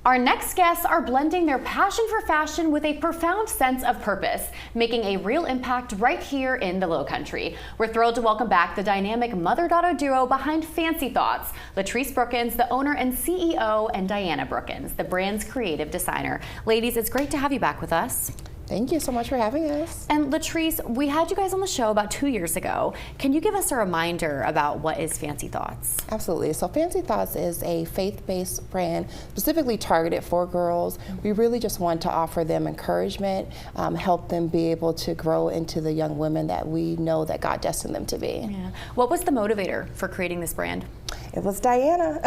Our next guests are blending their passion for fashion with a profound sense of purpose, making a real impact right here in the Lowcountry. We're thrilled to welcome back the dynamic mother-daughter duo behind Fancy Thoughts, Latrice Brookins, the owner and CEO, and Diana Brookins, the brand's creative designer. Ladies, it's great to have you back with us. Thank you so much for having us. And Latrice, we had you guys on the show about 2 years ago. Can you give us a reminder about what is Fancy Thoughts? Absolutely. So Fancy Thoughts is a faith-based brand specifically targeted for girls. We really just want to offer them encouragement, help them be able to grow into the young women that we know that God destined them to be. Yeah. What was the motivator for creating this brand? It was Diana.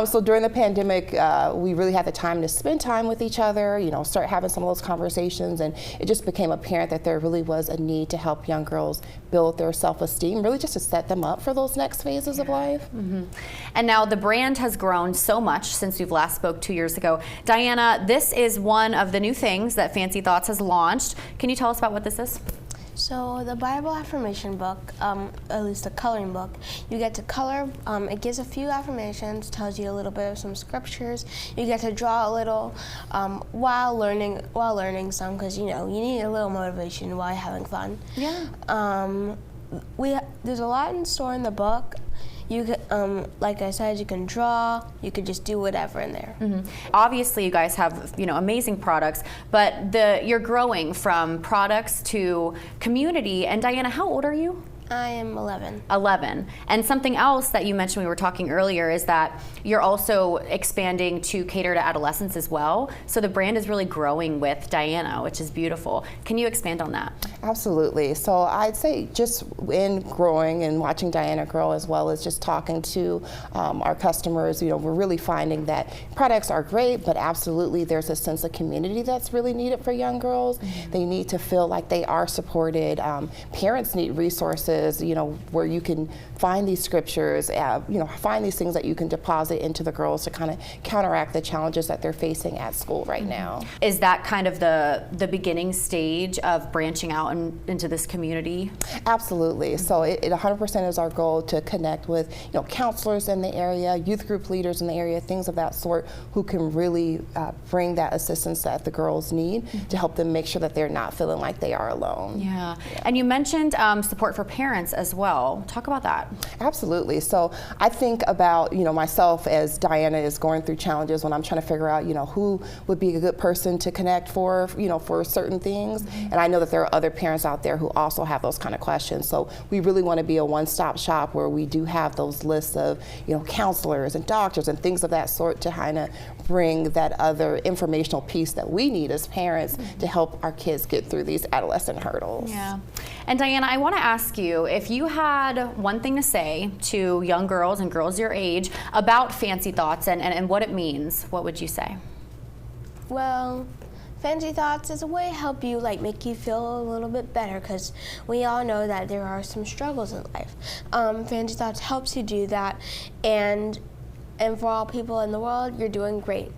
So during the pandemic, we really had the time to spend time with each other, start having some of those conversations, and it just became apparent that there really was a need to help young girls build their self-esteem, really just to set them up for those next phases of life. Mm-hmm. And now the brand has grown so much since we've last spoke 2 years ago. Diana, this is one of the new things that Fancy Thoughts has launched. Can you tell us about what this is? So the Bible affirmation book, at least the coloring book, you get to color. It gives a few affirmations, tells you a little bit of some scriptures. You get to draw a little while learning some, because you need a little motivation while you're having fun. Yeah. There's a lot in store in the book. You could, like I said, you can draw. You could just do whatever in there. Mm-hmm. Obviously, you guys have amazing products, but you're growing from products to community. And Diana, how old are you? I am 11. 11. And something else that you mentioned, we were talking earlier, is that you're also expanding to cater to adolescents as well. So the brand is really growing with Diana, which is beautiful. Can you expand on that? Absolutely. So I'd say just in growing and watching Diana grow, as well as just talking to our customers, we're really finding that products are great, but absolutely there's a sense of community that's really needed for young girls. Mm-hmm. They need to feel like they are supported. Parents need resources, where you can find these scriptures, find these things that you can deposit into the girls to kind of counteract the challenges that they're facing at school right now. Is that kind of the beginning stage of branching out into this community? Absolutely. So it 100% is our goal to connect with counselors in the area, youth group leaders in the area, things of that sort, who can really bring that assistance that the girls need to help them make sure that they're not feeling like they are alone. Yeah. And you mentioned support for parents as well. Talk about that. Absolutely. So I think about myself as Diana is going through challenges when I'm trying to figure out who would be a good person to connect for for certain things. Mm-hmm. And I know that there are other parents out there who also have those kind of questions. So we really want to be a one-stop shop where we do have those lists of counselors and doctors and things of that sort to kind of bring that other informational piece that we need as parents to help our kids get through these adolescent hurdles. Yeah. And Diana, I want to ask you, if you had one thing to say to young girls and girls your age about Fancy Thoughts and what it means, what would you say? Well, Fancy Thoughts is a way to help you, make you feel a little bit better, because we all know that there are some struggles in life. Fancy Thoughts helps you do that, and for all people in the world, you're doing great.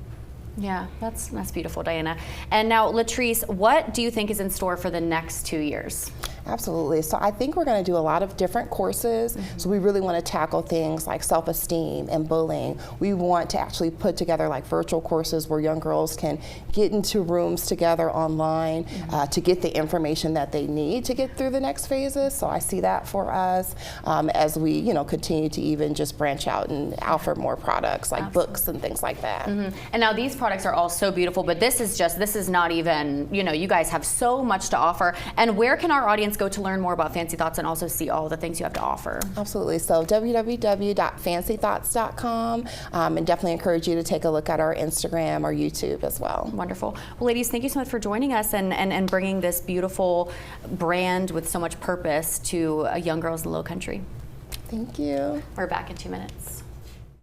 Yeah, that's beautiful, Diana. And now, Latrice, what do you think is in store for the next 2 years? Absolutely. So I think we're going to do a lot of different courses. Mm-hmm. So we really want to tackle things like self-esteem and bullying. We want to actually put together virtual courses where young girls can get into rooms together online to get the information that they need to get through the next phases. So I see that for us as we continue to even just branch out and offer more products like books and things like that. Mm-hmm. And now these products are all so beautiful, but this is not even, you guys have so much to offer. And where can our audience go to learn more about Fancy Thoughts and also see all the things you have to offer? Absolutely. So www.fancythoughts.com, and definitely encourage you to take a look at our Instagram or YouTube as well. Wonderful. Well, ladies, thank you so much for joining us and bringing this beautiful brand with so much purpose to young girls in the Lowcountry. Thank you. We're back in 2 minutes.